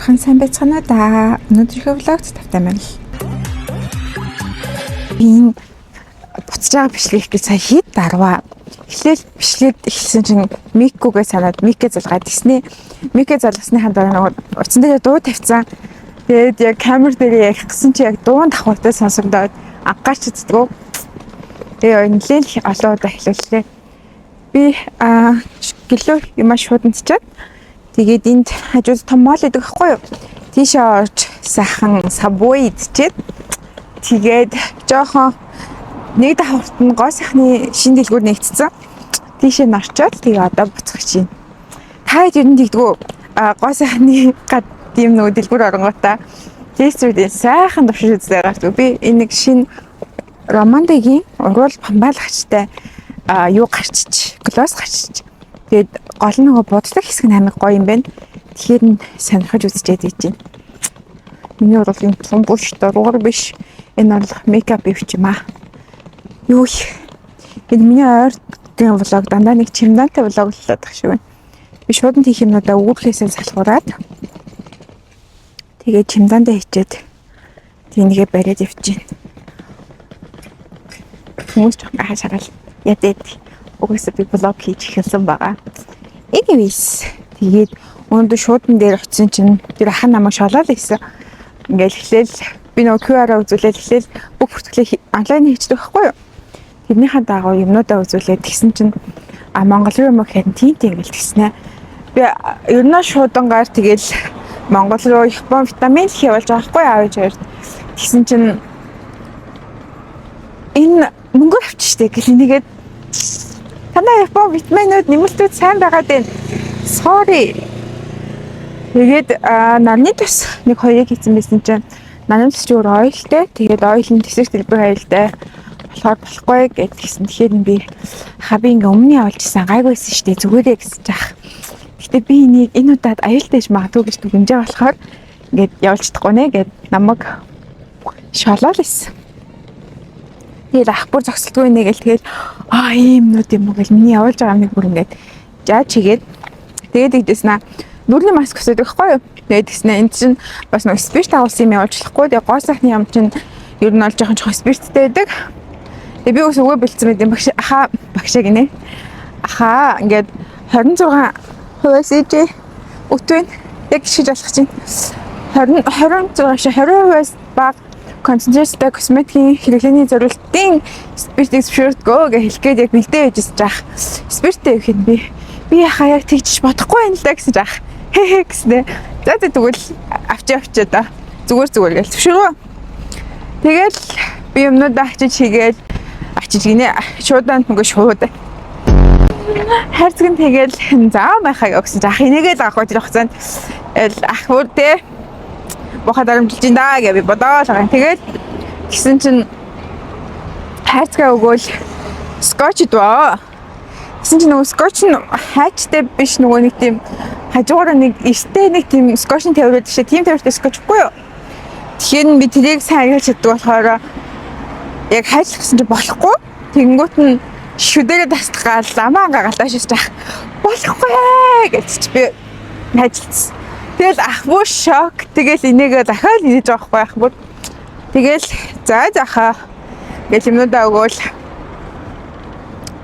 Амархан сайн байцгаана да. Өнөөдрийнхөө влогт тавтай байна. Би буцаж байгаа бичлэг гэж сая хэд дарва. Эхлээл бичлэг эхэлсэн чинь микгүйгээ санаад микээ залгаад гиснэ. Микээ залгасныхаа дараа нөгөө утсан дээр дуу тавьсан. Тэгээд яг камер дээр яг гисэн чи яг дуун давхартай сонсогдоод анхаарч үзтгөө. Тэгээ нэлээд олон удаа хэлүүллээ. Би гэлөө юм шууд нцчаад тэгээд энд хажууд том мол идэх байхгүй юу? Тийшээ орж сайхан сабвей идчихэд тэгээд жоохон нэг давхарт нь гоо сайхны шин дэлгүүр нэгтцсэн. Тийшээ норчоод тэгээ одоо буцах чинь. Та хэд юм тэгдэггүй гоо сайхны гад тийм нөгөө дэлгүүр оронготой тестүүдээ сайхан төвшиж үзлээ гартгүй. Би энэ нэг шин Романдагийн ургуул бамбаалагчтай юу гарчиж, глосс гарчиж. Тэгээд гол нь нөгөө буддаг хэсэг нь амар гоё юм байна. Тэгэхээр сонирхож үзчихэд ийж байна. Миний бол юм том буш дургуур биш. Энэ бол мейкап ивч юм аа. Юу их. Энэ миний ойртын влог дандаа нэг чимдантай влог болоод тах шиг байна. Би шууд нь тийх юмудаа үүрхээсээ салхураад тэгээд чимдандаа хичээд тийнийгээ бариад явчихна. Хүмүүс ч хашаарал ядээд угсаа би влог хийж эхэлсэн байгаа. Anyways тэгээд өнөөдөр шуудан дээр очисон чинь тэр ахын намайг шолоод ирсэн. Ингээл эхлээл би нөгөө QR-аа үзүүлээд эхлээл бүх бүртгэлээ онлайн хийчихдэг байхгүй юу? Тэрнийхээ дагуу юмнуудаа үзүүлээд тэгсэн чинь Монгол руу юм хэрэг тийм ингээл тэгснэ. Би ер нь шуудангаар тэгэл Монгол руу Япон витамин их явуулж байгаа байхгүй аавч хоёр. Тэгсэн чинь энэ мөнгө авчижтэй гэл нэгээд танаа Япон витаминууд нэмэлтүүд сайн байгаад байна. Sorry. Тэгээд нарны тус нэг хоёрыг хийсэн байсан чинь нарны тус ч өөр ойлтой. Тэгээд ойлын тэсрэх дэлбэр аюултай болохоор болохгүй гэдгийгсэн. Тэгэхээр би хаби ингээ өмнө явуулж исэн гайгүйсэн штэ зүгээрээ гэсэн чаах. Гэтэ би энийг энэ удаад аюултайж магадгүй гэж дүгнжээ болохоор ингээд явуулж чадахгүй нэ гэд намайг шалаал исэн. Тэгээд ах бүр зогсолтгүй нэ гэл тэгэл ийм нүд юм уу гэл миний явуулж байгаа нэг бүр ингээд жаа чигээд тэгээд идэснэ нүрийн маск өсөдөг байхгүй юу? Тэгээд тэгснэ энэ чинь бас нэг спирт агуулсан юм явуулчихлахгүй. Тэгээд гоо сайхны юм чинь ер нь бол жоохон спирттэй байдаг. Тэгээд би ус өгөө бэлдсэн байт юм багш багшаа гинэ. Ахаа ингээд 26% ээж өтвэн яг шиж алхаж чинь 20% баг концентрацтай косметикийн хэрэглээний зорилтын спирт экспертгөө гэж хэлгээд яг бэлдээ байжсэн жаах. Спирттэй юу хэн би яхаа яг тэгжиж бодохгүй юм л да гэсэн жаах. Хэ гэснэ. За тэгвэл авчаа да. Зүгээр гэл төвшөрөө. Тэгэл би юмнуудаа очиж гинэ. Шуудаанд нөгөө шууд. Хайрцаг нь тэгэл заа байхаа гэсэн жаах. Энийгээ л авах гэж хугацаанд ах бүр тэ бохоо дарамжилж ин даа гэж би бодоод байгаа. Тэгээд гисэн чинь хайрцгаа өгөөл скотч дөө. Гисэн чинь нөгөө скотч нь хайчтай биш нөгөө нэг тийм хажуугаар нэг эртээ нэг тийм скотчны тавиулдаг шээ. Тийм тавиултай скотчгүй юу? Тэгэхээр би тэрийг сайн ажиллаж чаддаг болохоор яг хайчлах гэсэн чинь болохгүй. Тэгэнгүүт нь шүдэрээ тасдах гал ламаа гагалаа шиж таах. Болохгүй гэж би ажилласан. Тэгэл ах бүр шок. Тэгэл энийгээ дахиад хийж байгаа байхгүй ах бүр. Тэгэл за захаа гэж юмнуудаа өгөөл.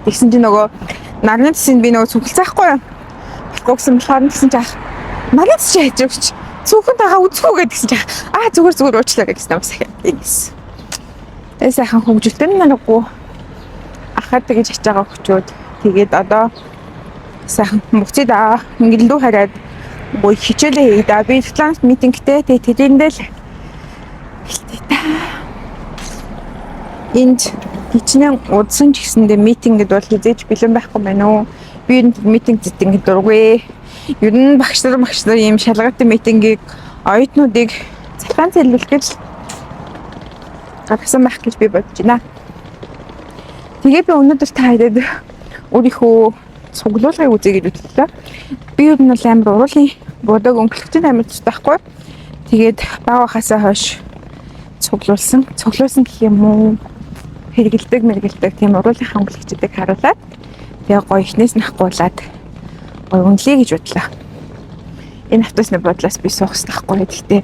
Тэгсэн чинь нөгөө нарны төсөнд би нөгөө цүгэлцэхгүй юу? Болохгүйсэн болохоор гэсэн чинь ах нарны төс хийж өгч цүхэн тагаа үзэхгүй гэдгсэн чинь зүгээр уучлаа гэсэн юм сахиа. Тэгээс. Тэгээ сайхан хөвгөлтэй нарахгүй ахаад тэгж ачиж байгаа хөчөөд тэгээд одоо сайхан мөцөд ингэлдүү хараад бой хичээлээ хийдэ. Би плант митингтэй тэрэндээ л хэлтэй та. Энд хичнээн удсан ч гэсэндээ митингэд бол хизээж бэлэн байхгүй байна уу? Би энэ митинг зэт ингэ дургүй. Ер нь багш нар ийм шалгалтын митингийг оюутнуудыг цалгаан зэлүүлэх гэж гаргасан байх гэж би бодож байна. Тэгээ би өнөөдөр та хайдад өөрийнхөө цуглуулгыг үзье гэж бодлоо. Би ер нь амар уруулын бодог өнгөлөгчөнд амьд байхгүй. Тэгээд бага хасаа хойш цуглуулсан гэх юм уу? Хэрэгэлдэг тийм уруулын өнгөлөгчдөг харуулаад тэгээ гоё ихнээс нахгуулаад гоё үнэлье гэж бодлоо. Энэ автобусны бодлоос би суух хэрэгтэй байхгүй. Гэхдээ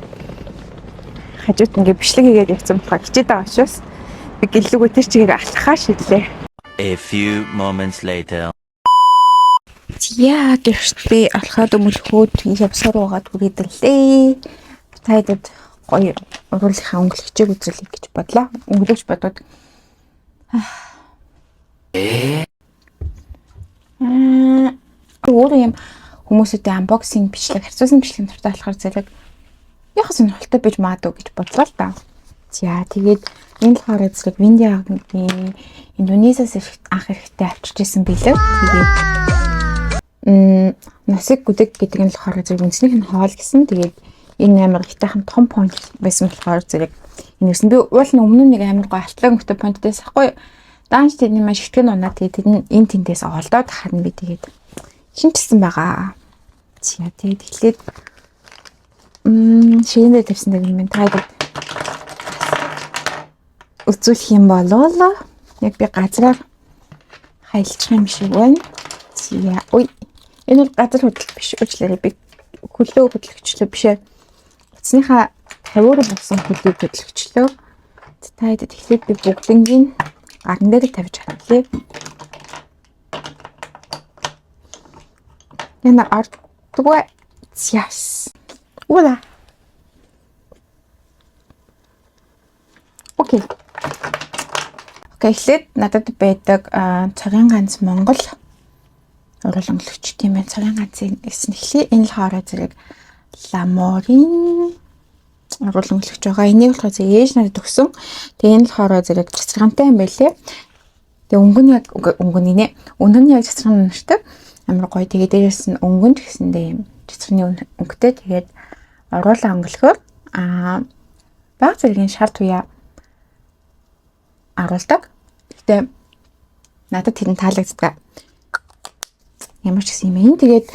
хажууд ингээ бичлэг хийгээд явсан болохоор хичээд байгаа учраас би гэллүүгөө тэр чигээр алхахаа шийдлээ. A few moments later. Яа гэрчтэй алхаад өмөлхөөд явсаар байгаад хүрээдлээ. Тайдад гоё уруулынхаа өнгөлөгчийг үзүүлэх гэж бодлоо. Өнгөлөгч бодоод өөр юм хүмүүстэй unboxing бичлэг, харьцуулсан бичлэг дуртай болохоор зэрэг яг сонирхолтой байж магадгүй гэж бодлоо л да. За тэгээд энэ болохоор зэрэг Виндиагийн Индонезиас анх эрэхтэй авчирч ирсэн билээ. Тэгээд насыг гүдэг гэдэг нь болохоор зэрэг үнснийх нь хоол гэсэн. Тэгээд энэ амар ихтэйхэн том point байсан болохоор зэрэг энэ гэсэн би уул нь өмнө нэг амар гоо алтлаг өнгөтэй point дэсэхгүй. Даанч тэдний маш итгэн унаа тэгээд тэд нь энэ тэндээс олдоод харна би тэгээд шинжилсэн байгаа. За тэгээд эхлээд шинээр тавьсан дээр юм тайдад үзүүлэх юм болоо. Яг би газраар хайлчих юм шиг байна. За ой энэ бол газар хөдлөлт биш уучлаарай би хөлөө хөдлөгчлөө бишээ. Эцнийхээ 50-аар болсон хөлийг хөдлөгчлөө. Тайдад эхлээд би бүгднийг гарн дээр тавьж хатлаа. Яна ардгүй яс. Ула. Окей. Эхлээд надад байдаг цагийн ганц Монгол уруулан өнгөлөгч тийм байна. Цагийн ганцын эснэхлээ энэ л хоороо зэрэг ламорин уруулан өнгөлөгч байгаа. Энийг болохоор зэрэг ээж надад өгсөн. Тэгээ энэ л хоороо зэрэг цэцэргантай юм байлээ. Тэгээ өнгөн яг өнгөний нэ. Өнөр нь яг цэцэргэн нэртэй амар гоё. Тэгээ дээрээс нь өнгөнд гэсэндээ юм цэцэрний өнгөтэй. Тэгээд уруулан өнгөлөхөөр баг зэргийн шар туяа аруулдаг. Гэтэ надад тэрэн таалагддаг. Ямар ч гэсэн юм. Тэгээд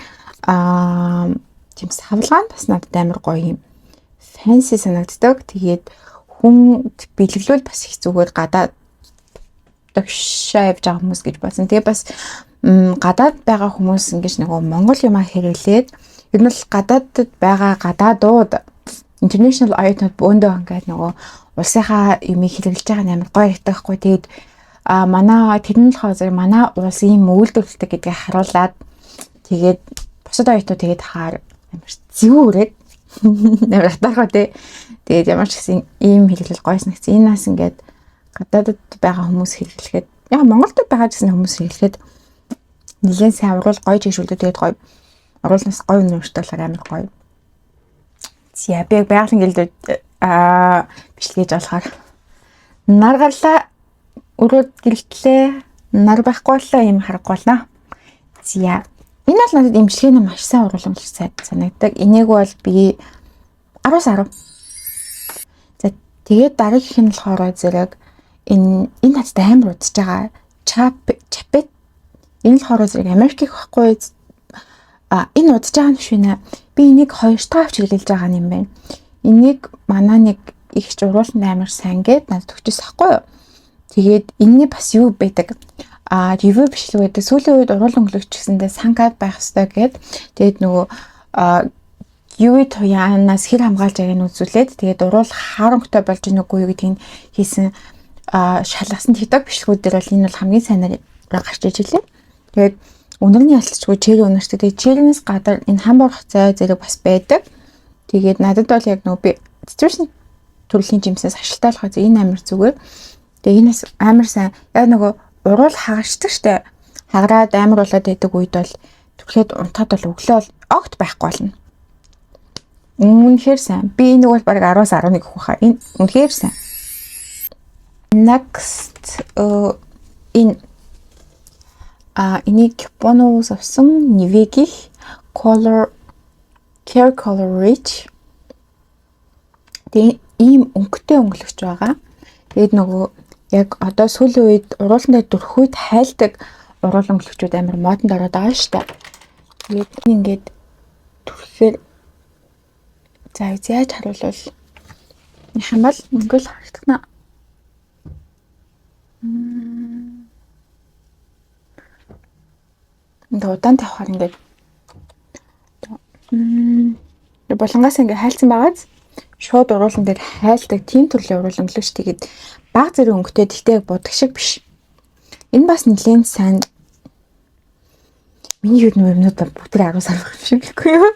тийм савлгаан бас надад амар гоё юм. Фэнси санагддаг. Тэгээд хүн бэлэглүүл бас их зүгээр гадаад төгшөө явж байгаа хүмүүс гэж бодсон. Тэгээ бас гадаад байгаа хүмүүс ингэж нөгөө Монгол юмаа хэрэглээд ер нь л гадаадд байгаа гадаадууд international оюутнууд бөөндөө ингээд нөгөө улсынхаа юмыг хэрэглэж байгаа нь амар гоё ихтэй байхгүй. Тэгээд манай тэрэн л хозэр манай улс ийм үйлдвэрлэдэг гэдгийг харуулад тэгээд бусад оюутнууд тэгээд хаар амар зүүрээд амар хатаархаа тий. Тэгээд ямар ч гэсэн ийм хэрэглэл гоё санагц. Энэ нас ингээд гадаадд байгаа хүмүүс хэрэглэхэд яг Монголд байгаа гэсэн хүмүүс хэрэглэхэд нэлээд сайн уруул гоё чигшүүлдэг. Тэгээд гоё уруулнаас гоё үнэмштэй болохоор амар гоё. За би байгалийн гэлдүүд бичлэгэж болохоор нар гарлаа өрөөд гэлтлээ нар байхгүй боллоо юм харахгүй болно. За энэ бол надад имчилгээний маш сайн уруулсан санагддаг. Энийг бол би 10-10. За тэгээд дараагийнх нь болохоор зэрэг энэ надад амар удаж байгаа чапет энэ болохоор зэрэг Америкийг байхгүй энэ удаж байгаа нь швэнэ. Би энийг 2 дахь авч хэлж байгаа юм байна. Энийг манай нэг их ч уруулсан амар сайн гээд надад өгчөөс ахгүй юу. Тэгээд энэний бас юу байдаг? Ревю бичлэг байдаг. Сүүлийн үед уруулан өнгөлөгч гэсэндээ сангад байх хэрэгтэй гээд тэгээд нөгөө юуи туяанаас хэр хамгаалж байгааг нь үзүүлээд тэгээд уруул харамгтай болж ийн үгүй юу гэдгийг хийсэн шалгасан TikTok бичлэгүүд дээр бол энэ бол хамгийн сайнаар гарч иж илээ. Тэгээд өнөрний ялцчгүй чэри өнөртэй. Тэгээд чэринээс гадар энэ хамбар хацаа зэрэг бас байдаг. Тэгээд надад бол яг нөгөө би situation төрлийн жимсээс ашигтай болохоо энэ амар зүгээр. Тэгээ энэс амар сайн яг нөгөө уруул хагашдаг штэ. Хаграад амар болоод байдаг үед бол түлхээд унтаад бол өглөө огт байхгүй болно. Үнэхээр сайн. Би энэ бол баг 10-аас 11 гэх хаа. Энэ үнэхээр сайн. Next энийг Японоос авсан Nivea Color Care Color Rich. Тэгээ ийм өнгөтэй өнгөлөгч байгаа. Тэгээд нөгөө яг одоо сүүлийн үед уруулан дээр дөрөх үед хайлтаг уруулан өнгөлөгчүүд амар модонд ороод байгаа шүү дээ. Тэгээд ингээд төрөхээр за яаж харуулвал их юм бол өнгөл харагдана. Энд удаан тавихаар ингээд Болонгоос ингээ хайлтсан байгааз шууд уруулан дээр хайлтдаг тийм төрлийн уруулан өнгөлөгч тэгээд баг зэрэг өнгөтэй тэгтээ будаг шиг биш. Энэ бас нэлээд сайн. Миний юмнууд бүгд 10 сар байх юм шиггүй юу?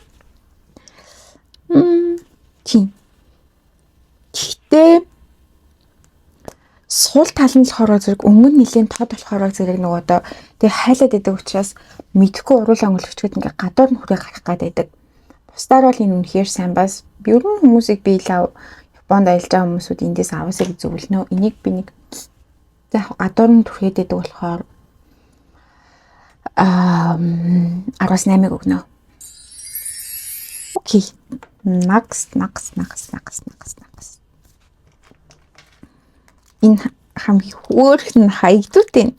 Тийм. Тэгтээ сул тал нь болохоор зэрэг өмнө нь нэлээд тод болохоор зэрэг нөгөө одоо тэг хайлаад идэг учраас мэдхгүй уруулан өнгөлөгчүүд ингээ гадуур нь хүрээ гарах гад байдаг. Бусдаар бол энэ үнэхээр сайн бас ер нь хүмүүсийг би лав Японд аялж байгаа хүмүүсүүд эндээс аваасаа зөвлөнө. Энийг би нэг яг гадуур нь түрхээд байдаг болохоор 18-ыг өгнө. Окей. Next. Энэ хамгийн хөөрхөн хаягдуутай.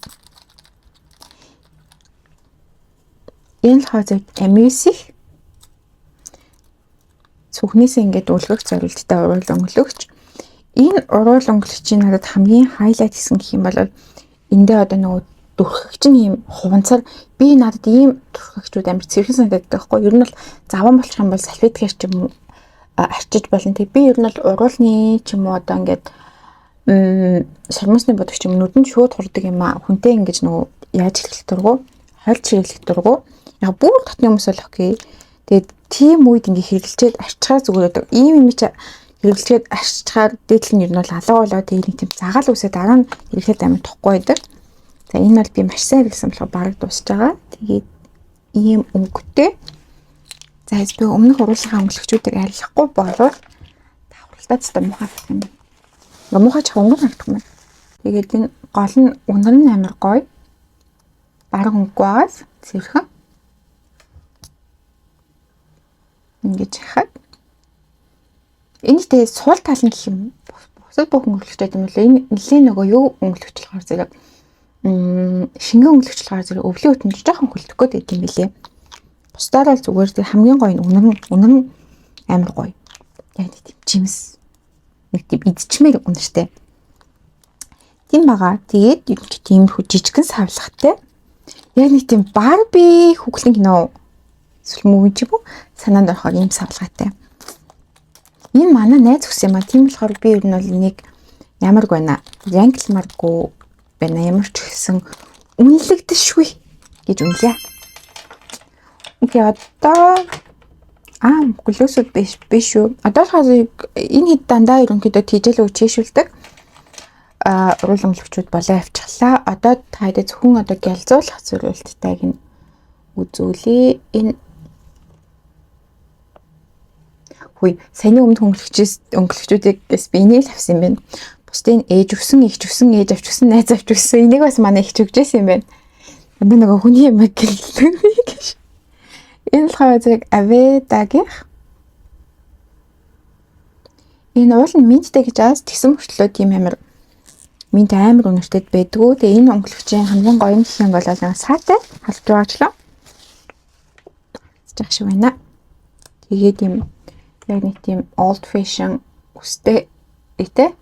Энэ хазаг эмисих цүхнээс ингээд үлгэх зорилттой уруулан өнгөлөгч. Энэ уруулан өнгөлөгчийн надад хамгийн хайлайт хийсэн гэх юм бол эндээ одоо нөгөө дүрхэгч нь юм хуванцар би надад ийм дүрхэгчүүд амар цэрхэн санагдаад байхгүй. Ер нь бол заван болчих юм бол салфеткээр ч юм уу арчиж болно. Тэг би ер нь бол уруулны ч юм уу одоо ингээд сармусны бодогч юм нүдэнд шууд хурдаг юм а хүнтэй ингэж нөгөө яаж хэлэх дургу хольж хэрэглэх дургу яг бүр татны хүмүүс бол окей. Тэгээд тийм үед ингээ хэрэглчээд арчхаар зүгээр одоо ийм юм чи хэрэглчээд арчхаар дээдл нь ер нь бол алга болоо тэгээд нэг тийм загаал үсээ дараа нь хэрэглэхэд амар тохгүй байдаг. За энэ бол би маш сайн хэрэглэсэн болохоор бараг дуусж байгаа. Тэгээд ийм өнгөтэй. За би өмнөх уруулынхаа өнгөлөгчүүдийг арилгахгүй болоод давхралтаа цэстэ мухаа юм. Мухаач өнгө харагдах юм. Тэгээд энэ гол нь өнөр нь амар гоё. Бараг өнгөөс зэрхэн ингэж хахад энэтэй суул тал нь гэх юм бусад бүх өнгөлөгчтэй юм л энэ нэлийн нөгөө юу өнгөлөгч болохоор зэрэг шингэн өнгөлөгч болохоор зэрэг өвлийн хөтөнд жоохон хөлдөх гээд байт юм билээ. Бусдаар л зүгээр зэрэг хамгийн гоё нь өнөр нь амар гоё. Яг нэг тийм жимс нэг тийм идчмээр үнэртэй. Тийм байгаа. Тэгээд юу гэх тиймэрхүү жижигэн савлахтай. Яг нэг тийм Барби хүүхлийн кино эсвэл мөвий ч юм уу санаанд орохоор ийм савлгаатай. Энэ манай найз өгсөн юм а. Тийм болохоор би ер нь бол энийг ямар гойна янглмаргүй байна. Ямар ч гэсэн үнэлэгдэшгүй гэж үнэлээ. Окей одоо гөлөөсөд биш шүү. Одоо болохоор энэ хэд дандаа ерөнхийдөө тийжэл өчээшүүлдэг. Уруулан өнгөлөгчүүд болоо авчихлаа. Одоо таад зөвхөн одоо гялзуулах зорилттайг нь үзүүлээ. Энэ саяны өмнө өнгөлөгчүүдээс би энийг л авсан юм байна. Бусдын ээж өсөн, их өсөн, ээж авч өсөн, найз авч өсөн. Энийг бас манай их өгчээсэн юм байна. Одоо нөгөө хүний юм гэлдэг гэж. Энэ болохоор зэрэг Аведагийн энэ уул нь минттэй гэж аас тэгсэн мөртлөө тийм амар минт амар үнэртэй байдгүй. Тэгээ энэ өнгөлөгчийн хамгийн гоё нь гэх юм бол саатай халж байгаачлаа. Зэж шиг байна. Тэгээд юм яг нэг тийм old fashion үстэй итэ.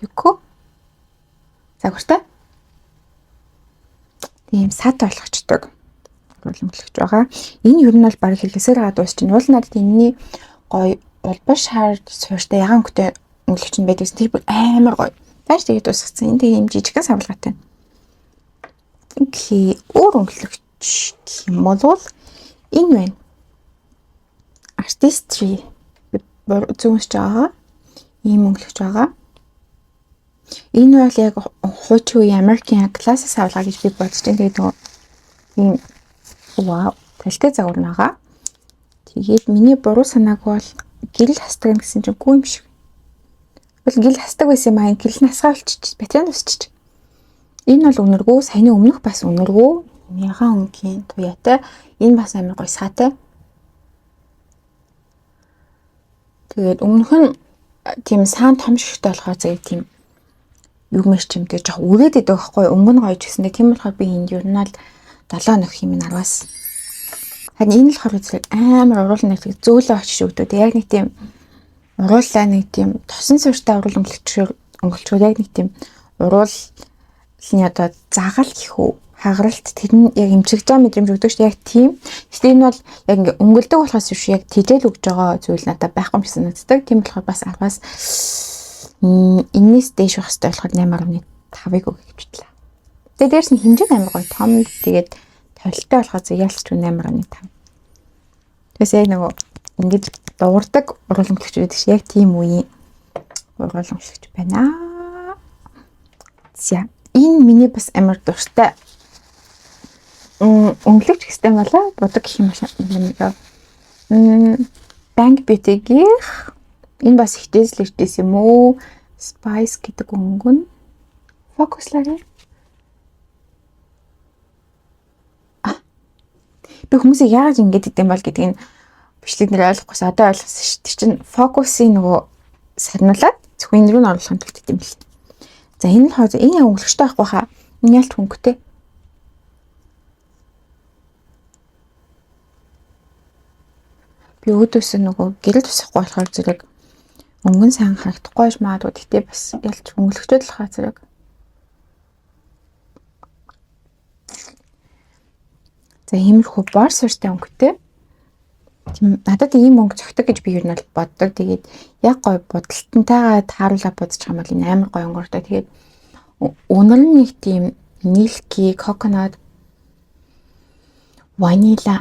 Юко загвартай. Тийм саатай болгочдөг. Өнгөлөгч байгаа. Энэ ер нь бол баг хэлгээсээр хаад дуусч чинь уул надад энэний гоё улбаш хаар суурьтай ягаан өнгөтэй өнгөлөгч нь байдаг. Тэр бүр амар гоё. Тааш тэгээд дуусгацсан. Энэ тийм юм жижигхэн савлгаатай. Окей, өөр өнгөлөгч юм бол энэ байна. Artistry зүүнс байгаа. Ийм өнгөлөгч байгаа. Энэ бол яг хуучин үеийн American classic савлгаа гэж би бодож байна. Тэгээд нөгөө ийм вау, талтай загвар нагаа. Тэгээд миний буруу санааг бол гэрэл хастдаг гэсэн чинь гүү юм шиг. Бол гэрэл хастдаг байсан юм аа. Гэрэл насгаа болчих, батарей дуусчих. Энэ бол үнэргүй, саяны өмнөх бас үнэргүй. Мягаан өнгийн туяатай. Энэ бас амар гоё саатай. Тэгээд өмнөх нь тийм саан том шигтэй болохоор зэрэг тийм югмэш чимтэй жоох үрээд идэг байхгүй өнгө нь гоё ч гэсэндээ тийм болохоор би энд ер нь л 7 нөх юм 10-аас. Харин энэ болохоор зэрэг амар уруулан нэг зөөлөө очиж өгдөө. Яг нэг тийм уруулаа нэг тийм тосон суурьтай уруулан өнгөлөгчөөр яг нэг тийм уруулны одоо загаал гэх үү хагаралт тэр нь яг эмчилж байгаа мэдрэмж өгдөг шүү. Яг тийм. Гэтэ энэ бол яг ингээ өнгөлдөг болохоос биш яг тижэл өгж байгаа зүйл надад байхгүй юм шиг санагддаг. Тийм болохоор бас 10-аас энэс дээш байх хэрэгтэй болохоор 8.5-ыг өгье гэж бодлоо. Тэгээ дээрс нь хэмжээ амар гоё том. Тэгээд толилтой болохоор ялч 8.5. Тэгээс яг нөгөө ингэж дуурдаг урууламжлагч байдаг ш. Яг тийм үеийн урууламжлагч байна. За энэ миний бас амар дуртай өнгөлөгч систем болоо бодог гэх юм байна. Bank Beauty-гийн энэ бас их дээслэгчдээс юм уу? Spice гэдэг өнгөн. Focus-лаарай. Би хүмүүсийг яаж ингэж идэм бол гэдгийг бичлэг нэр ойлгохгүйс одоо ойлгосон шүү. Тэр чинь фокусын нөгөө сарниулаад зөвхөн рүү н оруулахын тулд идэм бил. За энэ болохоор энэ яг өнгөлөгчтэй байхгүй хаа. Энэ ялт хөнгөтэй. Би өөдөөсөө нөгөө гэрэл тусахгүй болохоор зэрэг өнгөн сайн харагдахгүй ш маадгүй. Гэтэ бас ялч өнгөлөгчтэй л хаа зэрэг. За иймэрхүү бор суурьтай өнгөтэй. Надад ийм өнгө зөгтөг гэж би ер нь бол боддог. Тэгээд яг гоё будалтантайгаа тааруулаад бодож байгаа юм бол энэ амар гоё өнгөртэй. Тэгээд өнөр нь нэг тийм milky, coconut, vanilla,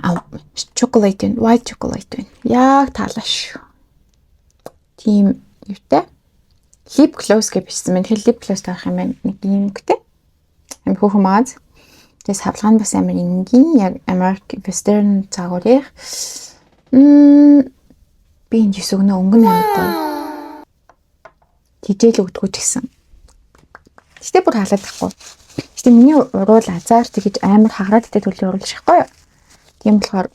chocolate, white chocolate. Яг таалаа шүү. Тийм юутай. Lip gloss гэж бичсэн байна. Тэгэхээр lip gloss таах юм байна. Нэг ийм өнгөтэй. Амар хөөрхөн маз. Тэгээд савлгаа нь бас амар энгийн яг American Western цагуурих. Би энэ жис өгнө өнгөн амар гоё. Тижэл өгдөггүй ч гэсэн. Гэтэ бүр халаад тахгүй. Гэтэ миний уруул азар тэгэж амар хагараад идэх төлөв уруул шахгүй юу? Тийм болохоор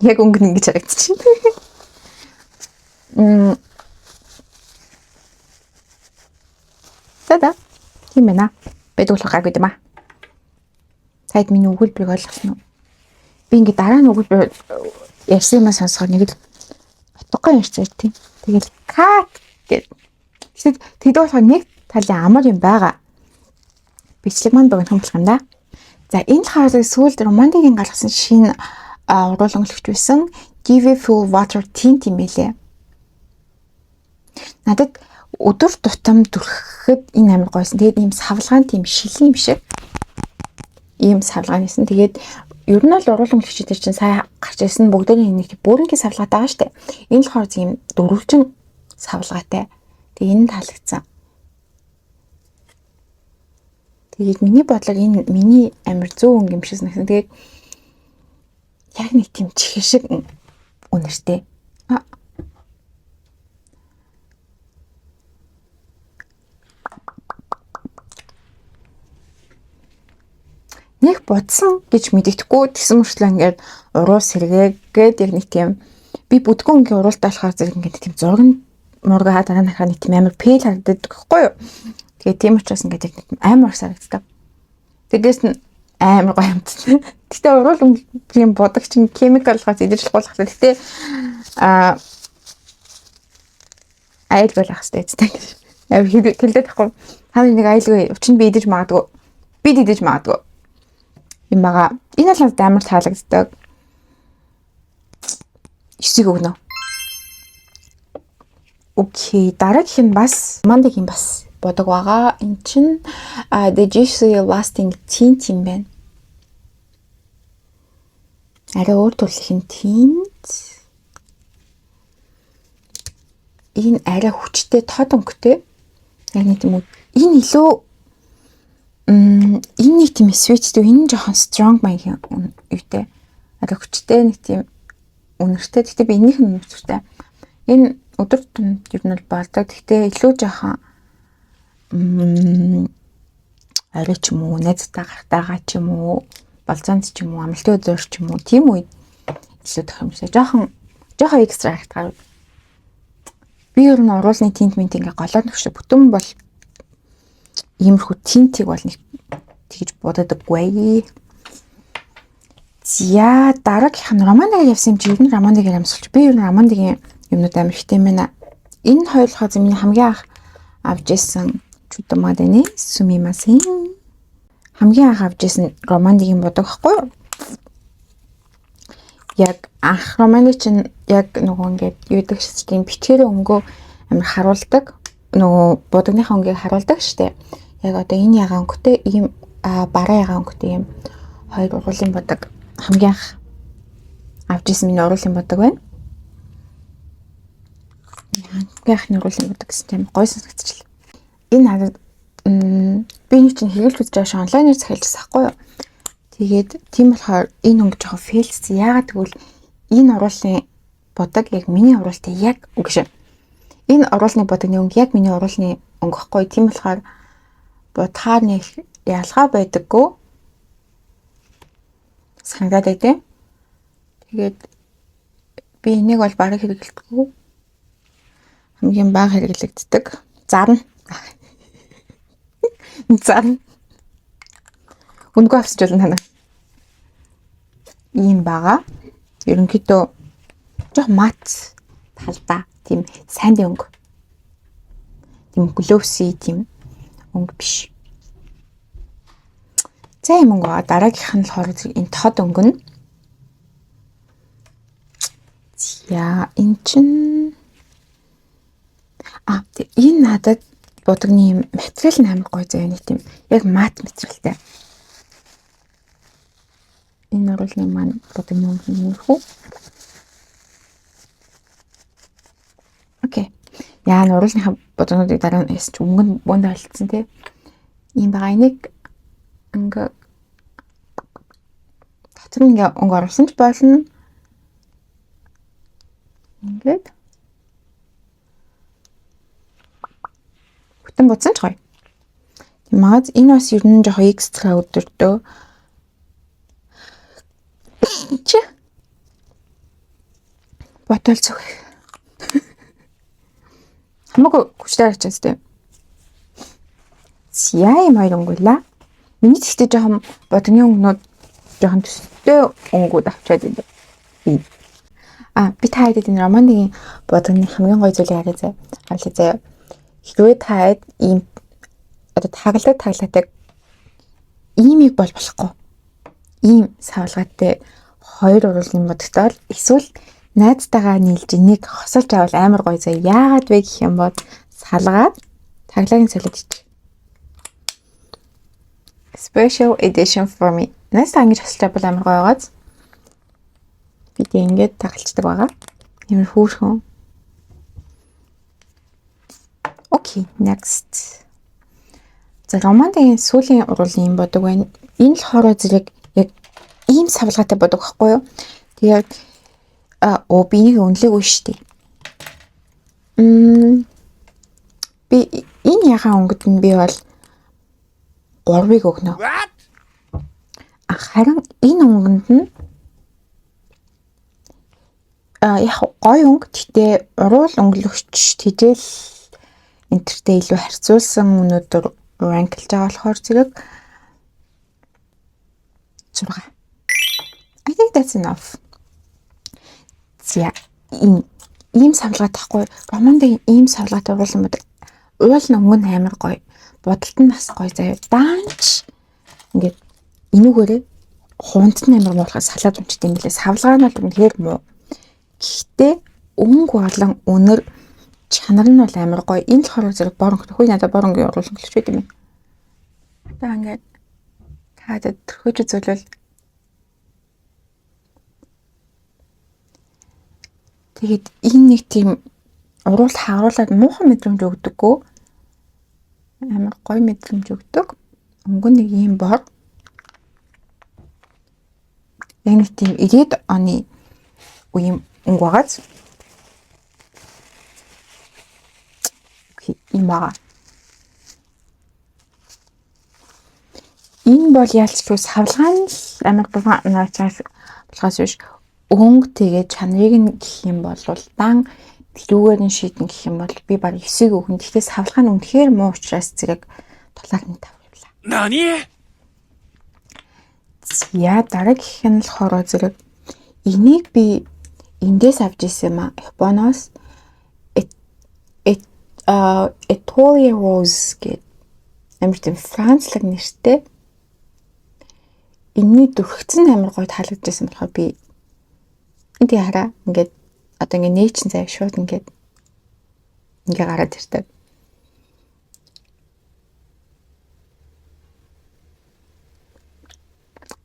яг өнгөн ингэж харагдчихэв. Тэда. Тийм байна. Бэдүүлэх гайгүй юм аа. Тайд миний өгүүлбэрийг ойлгосон уу? Би ингээ дараа нь өгүүлбэр ярьсан юм сонсохоор нэг л утгагүй ярьж байгаа тийм. Тэгэл кат гэж. Тэгэд болохоор нэг талын амар юм байгаа. Бичлэг маань богино болох юм да. За энэ болохоор сүүлд Романдигийн гаргасан шинэ уруулан өнгөлөгч байсан Give Full Water Tint юм байлээ. Надад өдөр тутам дүрхэхэд энэ амар гойсон. Тэгээд ийм савлгаан тийм шилийн юм шиг. Ийм савлгаан хийсэн. Тэгээд ер нь л уруулан өнгөлөгчдэр чинь сая гарч ирсэн бүгдийн нэг бүрэнгийн савлгаатай байгаа штэ. Энэ болохоор тийм дөрвөлжин савлгаатай. Тэгээд энэ таалагдсан. Тэгээд миний бодлоор энэ миний амар зүү өнгө юм шиг санагдсан. Тэгээд яг нэг тийм чихэр шиг үнэртэй. Нэг бодсон гэж мэддэхгүй тэгсэн мөрчлөө ингээд уруу сэргээгээд яг нэг тийм би бүдгүн ингээд уруултаа болохоор зэрэг ингээд тийм зураг мургаа дараа нь харахад нэг тийм амар пэл харагддаг гэхгүй юу. Тэгээ тийм учраас ингээд яг амар харагддаг. Тэгээс нь амар гоё юм. Гэтэ уруул өнгөлийн бодог чинь химикалгаас идэж болох хэрэгтэй. Гэтэ айлгуул ах хэрэгтэй. Яг хэлдэг тахгүй. Та нэг айлгүй учир нь би идэж магадгүй. Би идэж магадгүй. Юм байгаа. Энэ бол амар таалагддаг. 9-ийг өгнө. Окей, дараагийнх нь бас Романдигийн бас бодог байгаа. Энд чинь The Juicy Lasting Tint юм байна. Арай өөр төрлийн tint. Энэ арай хүчтэй тод өнгөтэй. Яг нэг юм уу. Энэ илүү энэ нэг тийм sweet дүү энэ жоохон strong маягийн юутэй. Арай хүчтэй нэг тийм үнэртэй. Гэхдээ би энийх нь үнэртэй. Энэ өдөр тутам ер нь бол болдог. Гэхдээ илүү жоохон арай ч юм уу, найзтай гартаага ч юм уу, болцоонд ч юм уу, амралтын өдөр ч юм уу, тийм үед илүү тохиомжтой. Жоохон экстра харагдгаа. Би ер нь уруулны тинт минт ингээ голоод нөхшө бүтэн бол иймэрхүү тинтийг бол нэг тэгж бододоггүй. За дараагийнх нь Романдигийн явсан юм чи ер нь Романдигийн амьсгалч. Би ер нь Романдигийн юмнууд амар ихтэй байна. Энэ хоёулахаа зэмний хамгийн анх авч ирсэн чудмад эний сумимасын. хамгийн анх авч ирсэн романыг юм бодог байхгүй юу? Яг анх романы чинь яг нөгөө ингээд юу гэдэг чинь бичээрээ өнгөө амар харуулдаг. Нөгөө будагныхаа өнгийг харуулдаг штэ. Яг одоо энэ ягаан өнгөтэй ийм бараа ягаан өнгөтэй ийм хоёр ургуулын бодог хамгийн анх авч ирсэн миний ургуулын бодог байна. Хамгийн анхны ургуулын бодог гэсэн гой санагдчихлаа. Энэ надад би нэг чинь хэрэглэж үзэж байгаа онлайнаар захиалжсан байхгүй юу? Тэгээд тийм болохоор энэ өнгө жоохон фейлсэн. Яагаад гэвэл энэ ургуулын бодог яг миний ургуултай яг үгүй. Энэ ургуулны бодогны өнгө яг миний ургуулны өнгө байхгүй. Тийм болохоор бодхаар нэг ялгаа байдаггүй. Санагдаад байдیں۔ Тэгээд би энийг бол бараг хэрэглэдэггүй. Хамгийн бага хэрэглэгддэг. Зарна. Зарна. Үндгүй авсч болно танаа. Ийм бага. Ерөнхийдөө жоох мат талдаа тийм сайн өнгө. Тийм глоуси тийм өнгө биш. За юм өнгө дараагийнх нь болохоор энэ тод өнгө нь. За энэ чинь энэ надад бодогны юм материал нь амар гоё заяа нэг тийм яг мат материалтай. Энэ ургуулны маань бодогны өнгө нь хөө. Окей. Яа ургуулныхаа бодогнуудыг дараа нь ясч өнгө нь буунд ойлцсон тий. Ийм байгаа энийг ингээ дотор нь ингээ өнгө оруулсан ч болно. Ингээд бүтэн буцсан ч гоё. Тиймээс энэ бас ер нь жоохон экстра өдөртөө. Чи ботол зүг. Хамаагүй хүчтэй очиж тээ. Яа юм хоёр өнгөлаа. Миний тэгтээ жоохон бодогны өнгөнүүд жоохон төстэй өнгүүд авчаад байна. Би таадаг энэ романын бодогны хамгийн гоё зүйлийг харъя заа. Хаалт заа. Хэрвээ таад ийм одоо таглаатай иймийг бол болохгүй. Ийм савлгаатай хоёр ургуулны бодогтой эсвэл найзтайгаа нийлж энийг хосолж авал амар гоё заа. Яагаад вэ гэх юм бол салгаад таглагын солиод ич. Special edition for me. Найзтайгаа ингэж хосолж авал амар гоё байгааз. Би ингээд тагалцдаг байгаа. Ямар хөөрхөн. Окей, next. За романтын сүүлийн ургуулын юм бодог байна. Энэ л хороо зэрэг яг ийм савлгаатай бодог байхгүй юу? Тэгээд би нэг үнэлээгүй шүү дээ. Би энэ ягаан өнгөд нь би бол 3-ыг өгнө. Харин энэ өнгөнд нь яг гоё өнгө гэхдээ уруул өнгөлөгч тэжээл энтертэй илүү харьцуулсан өнөөдөр ранклж байгаа болохоор зэрэг 6. I think that's enough. За ийм савлгаа тахгүй романдын ийм савлгаатай уруулсан бодог. Уул нь өнгө нь амар гоё. Бодолт нь бас гоё заяа. Даанч ингээд энүүгээрээ хуунт нь амар муухай салаад унчт юм билээ. Савлгаа нь бол үнэхээр муу. Гэхдээ өнгө болон өнөр чанар нь бол амар гоё. Энэ болохоор зэрэг боронг төхөө надад боронгийн уруулсан гэлч байт юм. Одоо ингээд таад төрхөж үзүүлвэл тэгээд энэ нэг тийм уруул хааруулаад муухай мэдрэмж өгдөггүй. Амар гоё мэдрэмж өгдөг. Өнгө нэг юм бор. Яг нэг тийм 90-ад оны үеийн өнгө байгааз. Окей, юм байгаа. Энэ бол ялцгүй савлгаан амар баахаас болохоос биш өнгө тэгээ чанарыг нь гэх юм бол дан тэрүүгээр нь шийдэн гэх юм бол би баг 9-ийг өгнө. Гэхдээ савлгаа нь үнэхээр муу учраас зэрэг тулааг нь тавьлаа. Нани? Яа дараагийнх нь болохоор зэрэг энийг би эндээс авч ирсэн юм а. Японоос Etoile Rose гэдэг амар тийм францлог нэртэй энэний дүрхцэн амар гоё таалагдчихсан болохоор би энэ хараа ингээд одоо ингээд нээчин заяа шууд ингээд гараад ирдэг.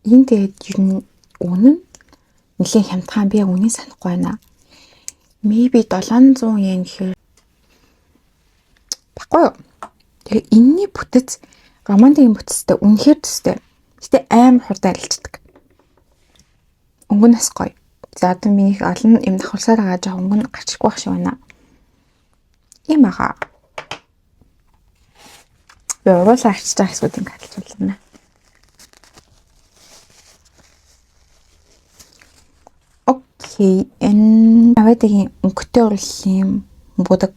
Энэ тэгээд ер нь үнэн нэлээд хямдхан би үнийг санахгүй байна. Maybe 700 yen гэхээр баггүй юу? Тэгээ энэний бүтэц романтикийн бүтэцтэй үнэхээр төстэй. Гэтэ амар хурдан арилждаг. Өнгө нас гоё. За одоо миний олон юм давхарсаар байгаа жаа өнгө гарчихгүй байх шиг байна. Ийм байгаа. Уруулаа арчиж байгаа хэсгүүд ингэ хадгалуулна. Окей, энэ аваадагийн өнгөтэй урлын будаг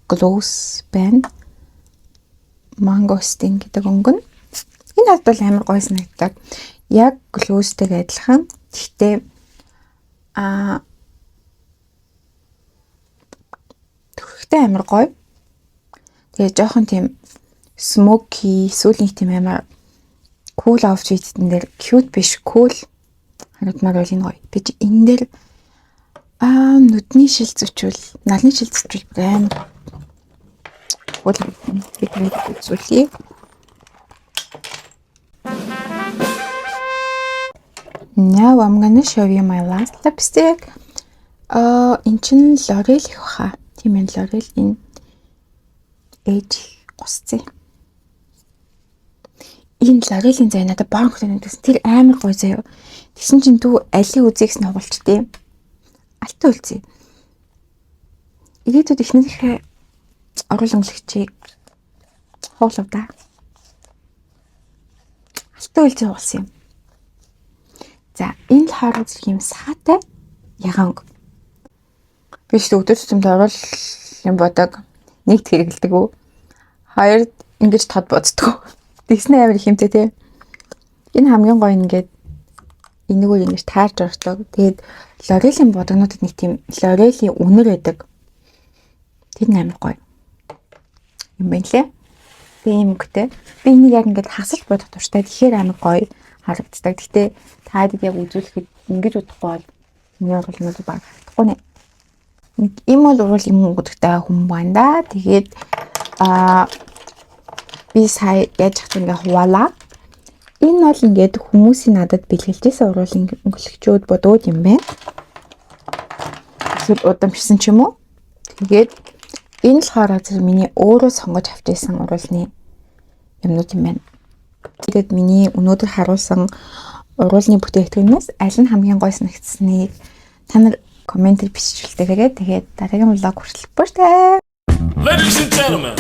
глоус байна. Мангостин гэдэг өнгө нь. Энэ хад бол амар гоё санагддаг. Яг глоустэйг адилхан. Гэхдээ төрхтэй амар гоё. Тэгээ жоохон тийм смоки, сүүлийн тийм амар кул outfit-эн дээр cute биш, cool харагдмаар бол энэ гоё. Би чи энэ дээр нүдний шил зүчүүл, налны шил зүчүүл амар cool би тэгээд үзүүлье. Now I'm gonna show you my last lipstick. Энэ чинь L'Oreal их баха. Тийм ээ L'Oreal энэ age гусцээ. Энэ L'Oreal-ийн зай надад баан хөтөн гэсэн. Тэр амар гоё заяа. Тэгсэн чинь дүү алийг үзьгээс нь хугалчтээ. Алтан үлзээ. Ирээдүйд ихнийхээ оруулан өнгөлөгчийг хоолов да. Алтан үлзээ болсон юм. За энэ л хараад юм саатай ягаан. Би ч өдөр тутамд орол юм бодог. Нэгт хэрэгэлдэг үү? Хоёрд ингэж тод боддог. Тэгснэ амар хэмтэй те. Энэ хамгийн гоё ингээд энэгээр ингэж таарж ордог. Тэгээд L'Oreal-ийн бодогнуудад нэг тийм L'Oreal-ийн үнэр байдаг. Тэр амар гоё. Юм байна лээ. Тийм өнгөтэй. Би энийг яг ингээд хасаж бодох турштай. Тэгэхээр амар гоё харагддаг. Гэтэ таадаг яг үзүүлэхэд ингэж удахгүй бол миний оруулнууд баг хатахгүй нэ. Ийм бол уруул юм өнгөдөгтэй хүн байна да. Тэгээд би сая яаж хат ингээ хуваалаа. Энэ бол ингээд хүмүүсийн надад бэлгэлжсэн уруулын өнгөлөгчүүд бодоод юм байна. Эсвэл удамшсан ч юм уу. Тэгээд энэ болохоор зэрэг миний өөрөө сонгож авчихсан уруулны юмнууд юм байна. Тэгээд миний өнөөдөр харуулсан уруулны бүтээгдэхүүнээс аль нь хамгийн гоё санагдсныг та нар комментээр биччихвэл тэгээд дараагийн влог хүртэл баярлалаа. Ladies and gentlemen.